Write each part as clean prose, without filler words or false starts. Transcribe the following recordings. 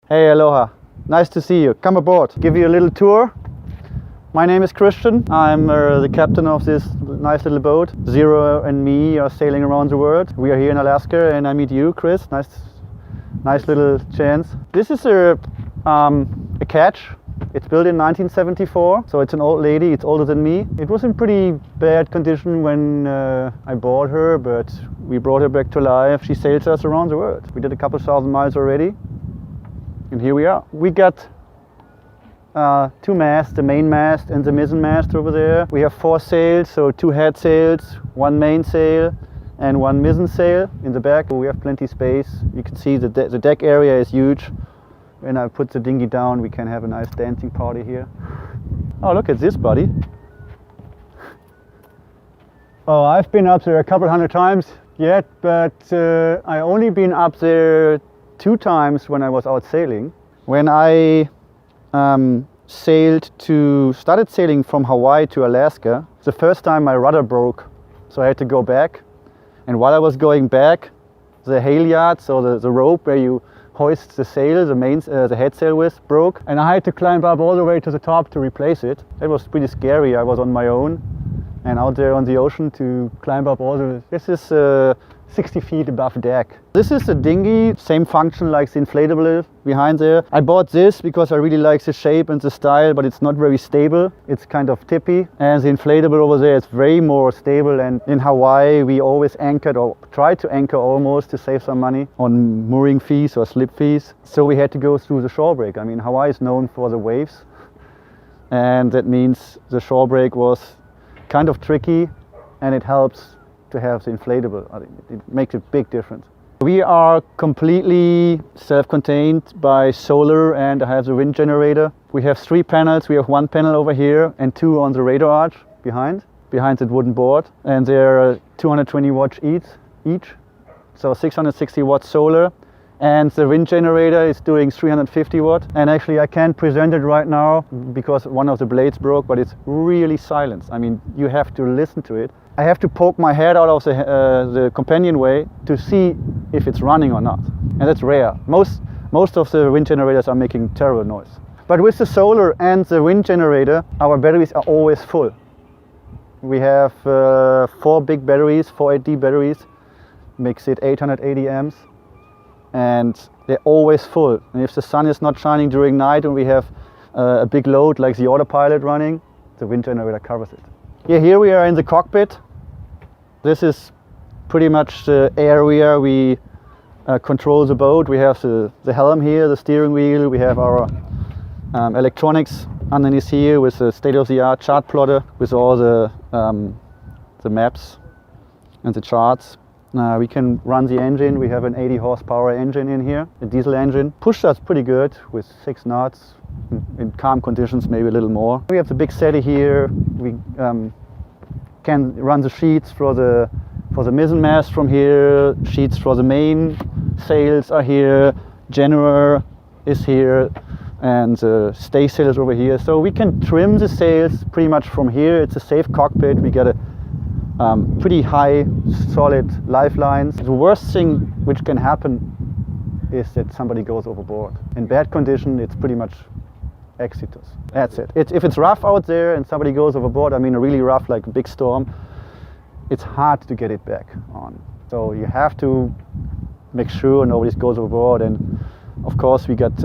Hey, aloha. Nice to see you. Come aboard. Give you a little tour. My name is Christian. I'm the captain of this nice little boat. Zero and me are sailing around the world. We are here in Alaska and I meet you, Chris. Nice little chance. This is a catch. It's built in 1974, so it's an old lady. It's older than me. It was in pretty bad condition when I bought her, but we brought her back to life. She sails us around the world. We did a couple thousand miles already, and here we are. We got two masts, the main mast and the mizzen mast over there. We have 4 sails, so 2 head sails, 1 main sail and 1 mizzen sail in the back. We have plenty space. You can see the deck area is huge. When I put the dinghy down, we can have a nice dancing party here. Oh, look at this, buddy. Oh, I've been up there a couple hundred times yet, but I only been up there 2 times when I was out sailing. When I started sailing from Hawaii to Alaska, the first time my rudder broke, so I had to go back. And while I was going back, the halyard, so the rope where you hoist the sail, the head sail with, broke, and I had to climb up all the way to the top to replace it. It was pretty scary. I was on my own and out there on the ocean to climb up all the... This is 60 feet above deck. This is the dinghy, same function like the inflatable behind there. I bought this because I really like the shape and the style, but it's not very stable. It's kind of tippy. And the inflatable over there is very more stable. And in Hawaii, we always anchored or tried to anchor almost to save some money on mooring fees or slip fees. So we had to go through the shore break. I mean, Hawaii is known for the waves. And that means the shore break was kind of tricky, and it helps to have the inflatable. I think it makes a big difference. We are completely self-contained by solar, and I have the wind generator. We have 3 panels. We have 1 panel over here and 2 on the radar arch behind that wooden board, and they're 220 watts each, so 660 watts solar. And the wind generator is doing 350 watt. And actually I can't present it right now because one of the blades broke, but it's really silent. I mean, you have to listen to it. I have to poke my head out of the companionway to see if it's running or not. And that's rare. Most of the wind generators are making terrible noise. But with the solar and the wind generator, our batteries are always full. We have 4 big batteries, 4 8D batteries, makes it 880 amps. And they're always full. And if the sun is not shining during night and we have a big load like the autopilot running, the wind generator covers it. Yeah, here we are in the cockpit. This is pretty much the area we control the boat. We have the helm here, the steering wheel. We have our electronics underneath here with the state-of-the-art chart plotter with all the maps and the charts. We can run the engine. We have an 80 horsepower engine in here, a diesel engine. Pushed us pretty good with 6 knots. In calm conditions, maybe a little more. We have the big SETI here. We can run the sheets for the mizzen mast from here. Sheets for the main sails are here. Generator is here, and the staysail is over here. So we can trim the sails pretty much from here. It's a safe cockpit. We get a pretty high, solid lifelines. The worst thing which can happen is that somebody goes overboard. In bad condition, it's pretty much exitus. That's it. If it's rough out there and somebody goes overboard, I mean really rough, like a big storm, it's hard to get it back on. So you have to make sure nobody goes overboard. And of course we got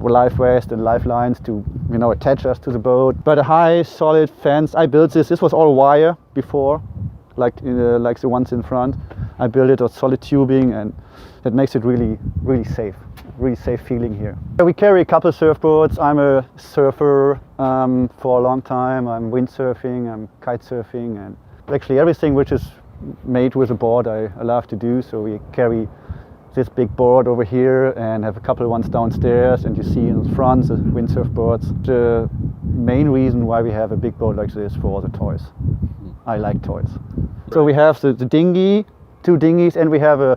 life vest and lifelines to attach us to the boat. But a high, solid fence. I built this. This was all wire before, like the ones in front. I built it with solid tubing, and that makes it really, really safe. Really safe feeling here. We carry a couple surfboards. I'm a surfer for a long time. I'm windsurfing, I'm kite surfing, and actually everything which is made with a board I love to do. So we carry this big board over here and have a couple of ones downstairs, and you see in the front the windsurf boards. The main reason why we have a big boat like this for all the toys. I like toys. So we have the dinghy, 2 dinghies, and we have a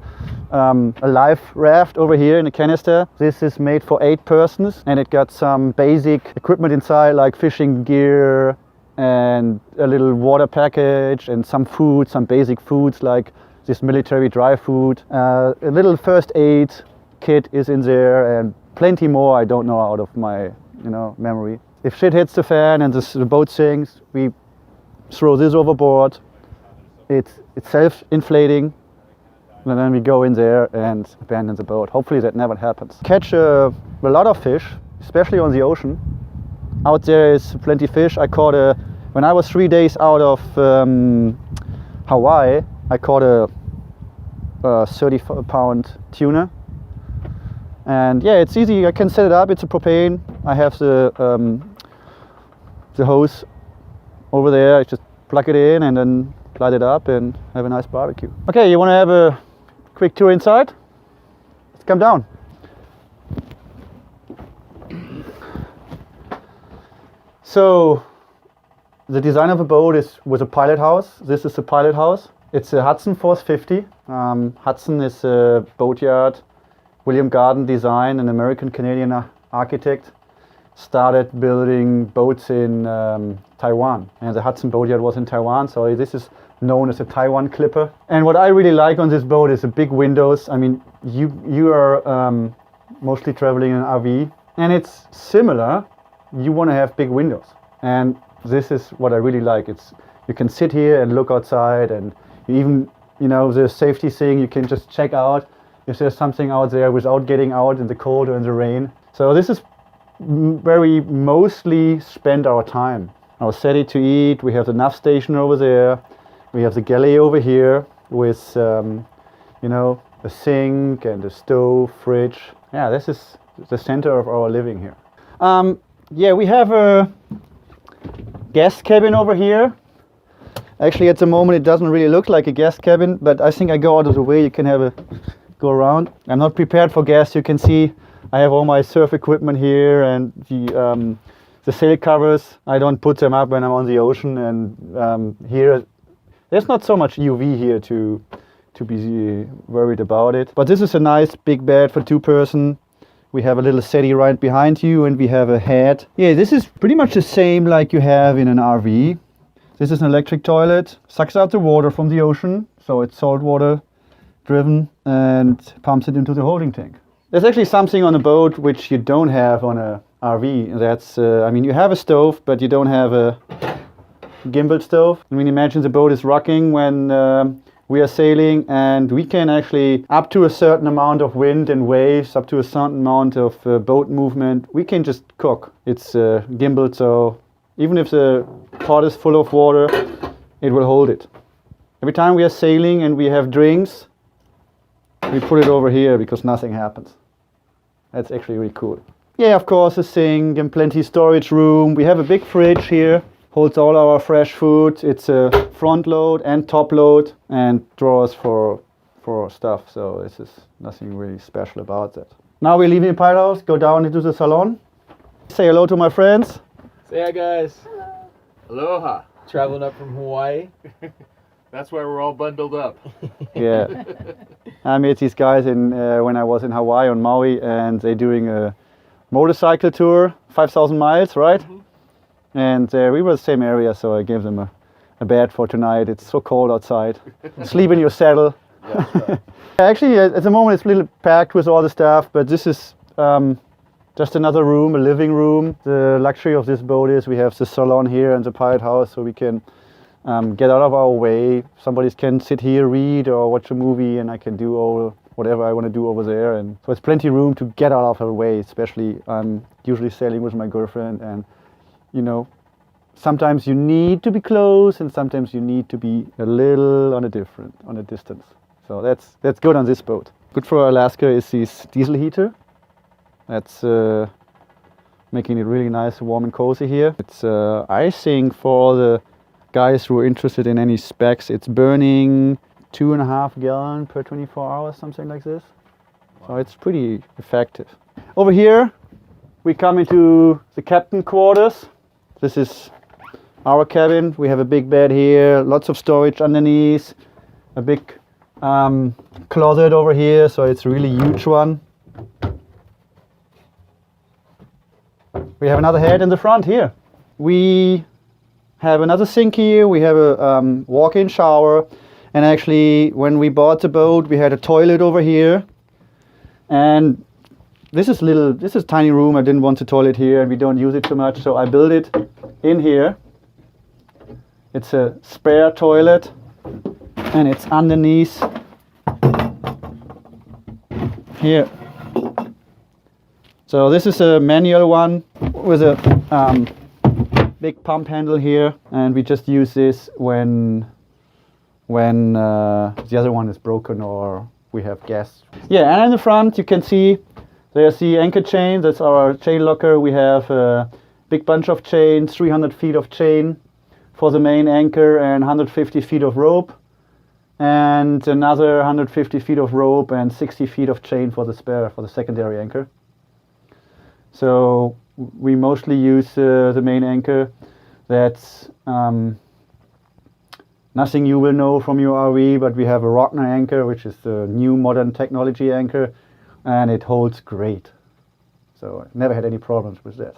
life raft over here in a canister. This is made for 8 persons, and it got some basic equipment inside like fishing gear and a little water package and some food, some basic foods like this military dry food. A little first aid kit is in there, and plenty more I don't know out of my memory. If shit hits the fan and the boat sinks, we throw this overboard. It's self-inflating, and then we go in there and abandon the boat. Hopefully that never happens. Catch a lot of fish, especially on the ocean. Out there is plenty fish. When I was 3 days out of Hawaii, I caught a 30-pound tuna. And yeah, it's easy. I can set it up. It's a propane. I have the hose over there. I just plug it in and then light it up and have a nice barbecue. Okay, you want to have a quick tour inside? Let's come down. So the design of the boat was a pilot house. This is the pilot house. It's a Hudson Force 50. Hudson is a boatyard. William Garden Design, an American-Canadian architect, started building boats in Taiwan. And the Hudson boatyard was in Taiwan, so this is known as a Taiwan clipper. And what I really like on this boat is the big windows. I mean, you are mostly traveling in an RV, and it's similar. You want to have big windows, and this is what I really like. You can sit here and look outside, and you even, the safety thing, you can just check out if there's something out there without getting out in the cold or in the rain. So this is where we mostly spend our time. Our ready to eat. We have the nav station over there. We have the galley over here with a sink and a stove, fridge. Yeah, this is the center of our living here. Yeah, we have a guest cabin over here. Actually, at the moment, it doesn't really look like a guest cabin, but I think I go out of the way. You can have a go around. I'm not prepared for guests. You can see I have all my surf equipment here and the sail covers. I don't put them up when I'm on the ocean. And here, there's not so much UV here to be worried about it. But this is a nice big bed for 2-person. We have a little settee right behind you, and we have a head. Yeah, this is pretty much the same like you have in an RV. This is an electric toilet, sucks out the water from the ocean, so it's salt water driven, and pumps it into the holding tank. There's actually something on a boat which you don't have on a RV. That's, you have a stove, but you don't have a gimbal stove. I mean, imagine the boat is rocking when we are sailing, and we can actually, up to a certain amount of wind and waves, up to a certain amount of boat movement, we can just cook. It's gimbal, so even if the pot is full of water, it will hold it. Every time we are sailing and we have drinks, we put it over here because nothing happens. That's actually really cool. Yeah, of course, a sink and plenty storage room. We have a big fridge here. Holds all our fresh food. It's a front load and top load, and drawers for stuff. So this is nothing really special about that. Now we're leaving the pilot house, go down into the salon. Say hello to my friends. Say hi, guys. Hello. Aloha. Traveling up from Hawaii. That's why we're all bundled up. Yeah. I met these guys when I was in Hawaii on Maui, and they're doing a motorcycle tour, 5,000 miles, right? Mm-hmm. And we were the same area, so I gave them a bed for tonight. It's so cold outside. Sleep in your saddle. Yeah, right. Actually, at the moment it's a little packed with all the stuff, but this is just another room, a living room. The luxury of this boat is we have the salon here and the pilot house, so we can get out of our way. Somebody can sit here, read or watch a movie, and I can do whatever I want to do over there. And so it's plenty of room to get out of our way, especially I'm usually sailing with my girlfriend, and sometimes you need to be close, and sometimes you need to be a little on a distance. So that's good on this boat. Good for Alaska is this diesel heater. That's making it really nice, warm and cozy here. It's I think for the guys who are interested in any specs, it's burning 2.5 gallons per 24 hours, something like this. Wow. So it's pretty effective. Over here we come into the captain quarters. This is our cabin. We have a big bed here, lots of storage underneath, a big closet over here, so it's a really huge one. We have another head in the front here. We have another sink here. We have a walk-in shower, and actually when we bought the boat we had a toilet over here, and this is tiny room. I didn't want to toilet here, and we don't use it too much, so I built it in here. It's a spare toilet, and it's underneath here. So this is a manual one with a big pump handle here, and we just use this when the other one is broken or we have gas. Yeah, and in the front you can see there's the anchor chain. That's our chain locker. We have a big bunch of chains, 300 feet of chain for the main anchor and 150 feet of rope, and another 150 feet of rope and 60 feet of chain for the spare, for the secondary anchor. So we mostly use the main anchor. That's nothing you will know from your RV, but we have a Rockner anchor, which is the new modern technology anchor, and it holds great. So I never had any problems with that.